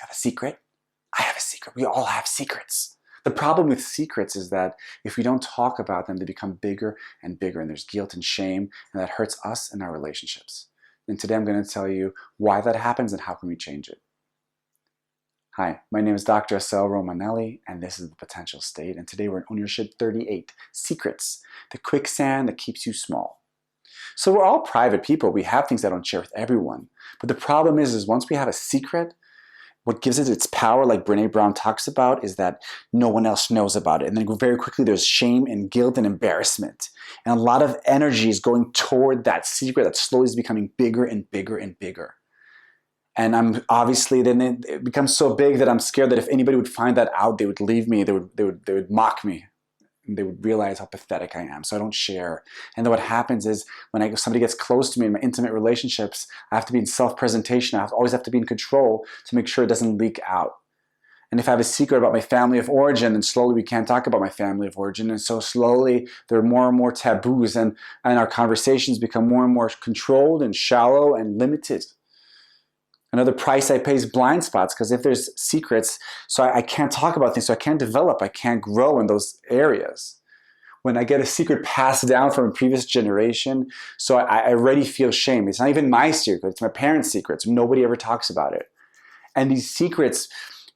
have a secret? I have a secret. We all have secrets. The problem with secrets is that if we don't talk about them, they become bigger and bigger, and there's guilt and shame, and that hurts us and our relationships. And today I'm going to tell you why that happens and how can we change it. Hi, my name is Dr. Assael Romanelli, and this is The Potential State, and today we're in Ownership 38, Secrets, the quicksand that keeps you small. So we're all private people. We have things that don't share with everyone. But the problem is once we have a secret, what gives it its power, like Brené Brown talks about, is that no one else knows about it. And then very quickly there's shame and guilt and embarrassment. And a lot of energy is going toward that secret that slowly is becoming bigger and bigger and bigger. And then it becomes so big that I'm scared that if anybody would find that out, they would leave me, they would mock me. And they would realize how pathetic I am, so I don't share. And then what happens is when somebody gets close to me in my intimate relationships, I have to be in self-presentation. I always have to be in control to make sure it doesn't leak out. And if I have a secret about my family of origin, then slowly we can't talk about my family of origin. And so slowly there are more and more taboos, and our conversations become more and more controlled and shallow and limited. Another price I pay is blind spots, because if there's secrets, so I can't talk about things, so I can't develop, I can't grow in those areas. When I get a secret passed down from a previous generation, so I already feel shame. It's not even my secret, it's my parents' secrets. Nobody ever talks about it. And these secrets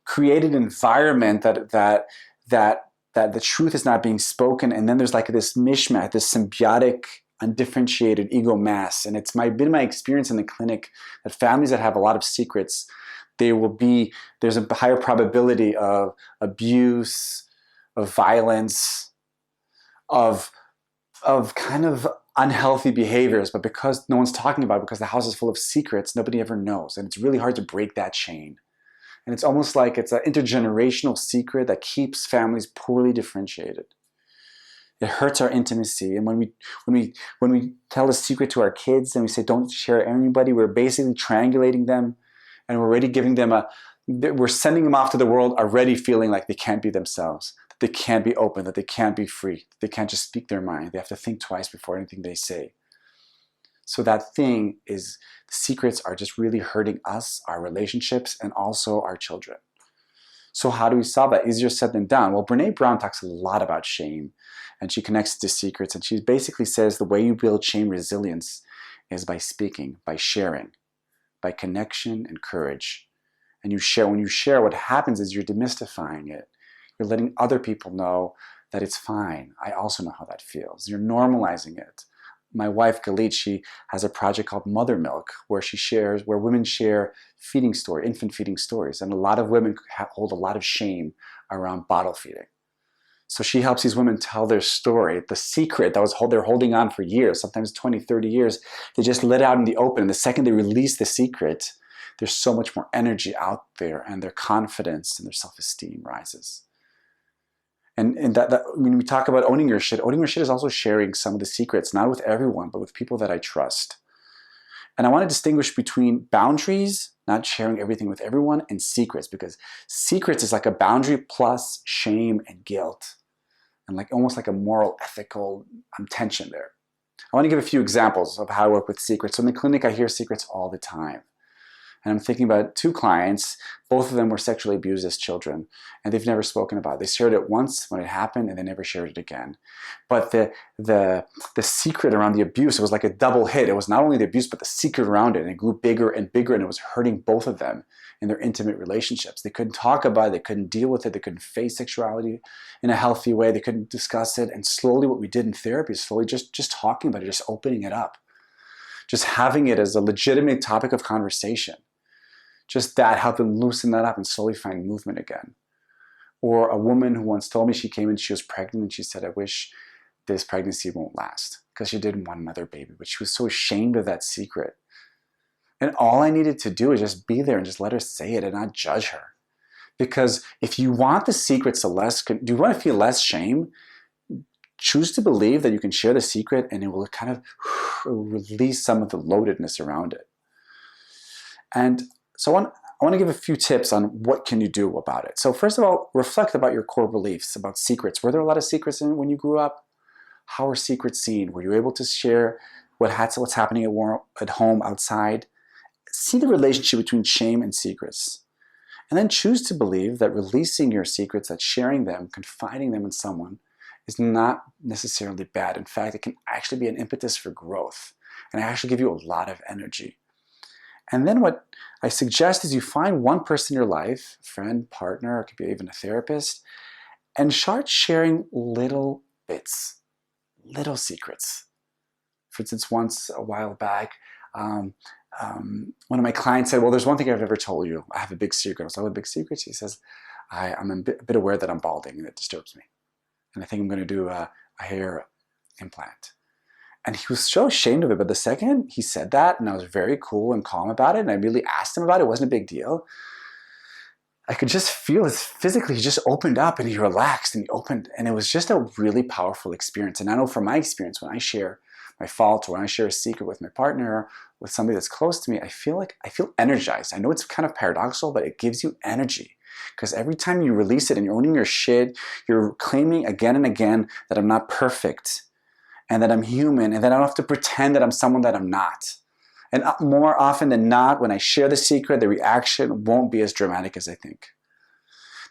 create an environment that the truth is not being spoken, and then there's like this mishmash, this symbiotic, undifferentiated ego mass. And it's been my experience in the clinic that families that have a lot of secrets, there's a higher probability of abuse, of violence, of kind of unhealthy behaviors. But because no one's talking about it, because the house is full of secrets, nobody ever knows. And it's really hard to break that chain. And it's almost like it's an intergenerational secret that keeps families poorly differentiated. It hurts our intimacy. And when we tell a secret to our kids and we say don't share anybody, we're basically triangulating them, and we're already giving them we're sending them off to the world already feeling like they can't be themselves, that they can't be open, that they can't be free, that they can't just speak their mind. They have to think twice before anything they say. So that thing is, the secrets are just really hurting us, our relationships, and also our children. So how do we solve that? Easier said than done. Well, Brené Brown talks a lot about shame, and she connects to secrets, and she basically says the way you build shame resilience is by speaking, by sharing, by connection and courage. And when you share, what happens is you're demystifying it. You're letting other people know that it's fine. I also know how that feels. You're normalizing it. My wife, Galit, she has a project called Mother Milk, where women share infant feeding stories. And a lot of women hold a lot of shame around bottle feeding. So she helps these women tell their story, the secret that they're holding on for years, sometimes 20, 30 years. They just let it out in the open. And the second they release the secret, there's so much more energy out there, and their confidence and their self-esteem rises. And that when we talk about owning your shit is also sharing some of the secrets, not with everyone, but with people that I trust. And I want to distinguish between boundaries, not sharing everything with everyone, and secrets, because secrets is like a boundary plus shame and guilt, and almost like a moral, ethical tension there. I want to give a few examples of how I work with secrets. So in the clinic, I hear secrets all the time. And I'm thinking about two clients. Both of them were sexually abused as children, and they've never spoken about it. They shared it once when it happened, and they never shared it again. But the secret around the abuse, it was like a double hit. It was not only the abuse, but the secret around it, and it grew bigger and bigger, and it was hurting both of them in their intimate relationships. They couldn't talk about it. They couldn't deal with it. They couldn't face sexuality in a healthy way. They couldn't discuss it. And slowly what we did in therapy is slowly just talking about it, just opening it up, just having it as a legitimate topic of conversation. Just that helped them loosen that up and slowly find movement again. Or a woman who once told me she came in, she was pregnant, and she said, I wish this pregnancy won't last, because she didn't want another baby, but she was so ashamed of that secret. And all I needed to do is just be there and just let her say it and not judge her. Because if you want the secrets do you want to feel less shame? Choose to believe that you can share the secret, and it will kind of release some of the loadedness around it. And so I want to give a few tips on what can you do about it. So first of all, reflect about your core beliefs about secrets. Were there a lot of secrets when you grew up? How are secrets seen? Were you able to share what's happening at home, outside? See the relationship between shame and secrets. And then choose to believe that releasing your secrets, that sharing them, confiding them in someone, is not necessarily bad. In fact, it can actually be an impetus for growth and actually give you a lot of energy. And then what I suggest is you find one person in your life, friend, partner, or it could be even a therapist, and start sharing little bits, little secrets. For instance, once a while back, one of my clients said, well, there's one thing I've never told you. I have a big secret. I was like, what big secret? He says, I'm a bit aware that I'm balding and it disturbs me. And I think I'm going to do a hair implant. And he was so ashamed of it. But the second he said that, and I was very cool and calm about it, and I really asked him about it, it wasn't a big deal. I could just feel his physically, he just opened up and he relaxed and he opened. And it was just a really powerful experience. And I know from my experience, when I share my fault or when I share a secret with my partner, with somebody that's close to me, I feel energized. I know it's kind of paradoxical, but it gives you energy. Because every time you release it and you're owning your shit, you're claiming again and again that I'm not perfect and that I'm human and that I don't have to pretend that I'm someone that I'm not. And more often than not, when I share the secret, the reaction won't be as dramatic as I think.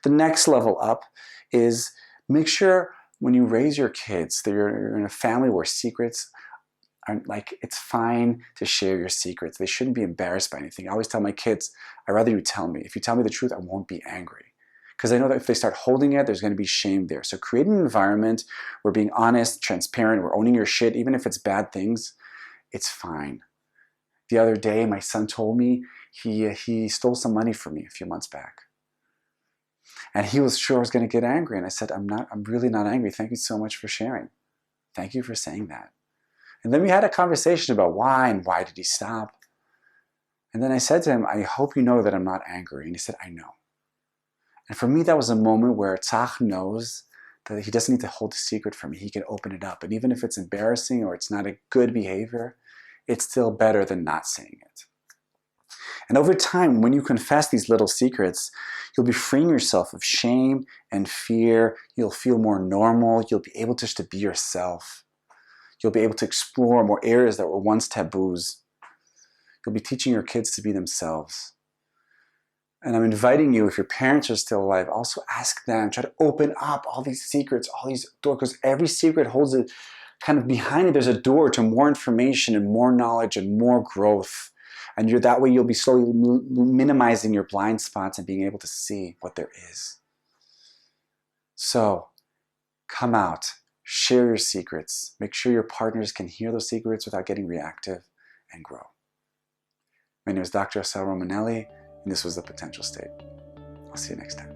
The next level up is make sure when you raise your kids that you're in a family where secrets aren't like, it's fine to share your secrets. They shouldn't be embarrassed by anything. I always tell my kids, I'd rather you tell me. If you tell me the truth, I won't be angry. Because I know that if they start holding it, there's going to be shame there. So create an environment where being honest, transparent, we're owning your shit, even if it's bad things, it's fine. The other day, my son told me he stole some money from me a few months back. And he was sure I was going to get angry. And I said, I'm really not angry. Thank you so much for sharing. Thank you for saying that. And then we had a conversation about why and why did he stop. And then I said to him, I hope you know that I'm not angry. And he said, I know. And for me, that was a moment where Tzach knows that he doesn't need to hold a secret from me. He can open it up. And even if it's embarrassing or it's not a good behavior, it's still better than not saying it. And over time, when you confess these little secrets, you'll be freeing yourself of shame and fear. You'll feel more normal. You'll be able just to be yourself. You'll be able to explore more areas that were once taboos. You'll be teaching your kids to be themselves. And I'm inviting you, if your parents are still alive, also ask them, try to open up all these secrets, all these doors, because every secret holds a kind of behind it, there's a door to more information and more knowledge and more growth. And that way you'll be slowly minimizing your blind spots and being able to see what there is. So come out, share your secrets, make sure your partners can hear those secrets without getting reactive, and grow. My name is Dr. Assael Romanelli, and this was The Potential State. I'll see you next time.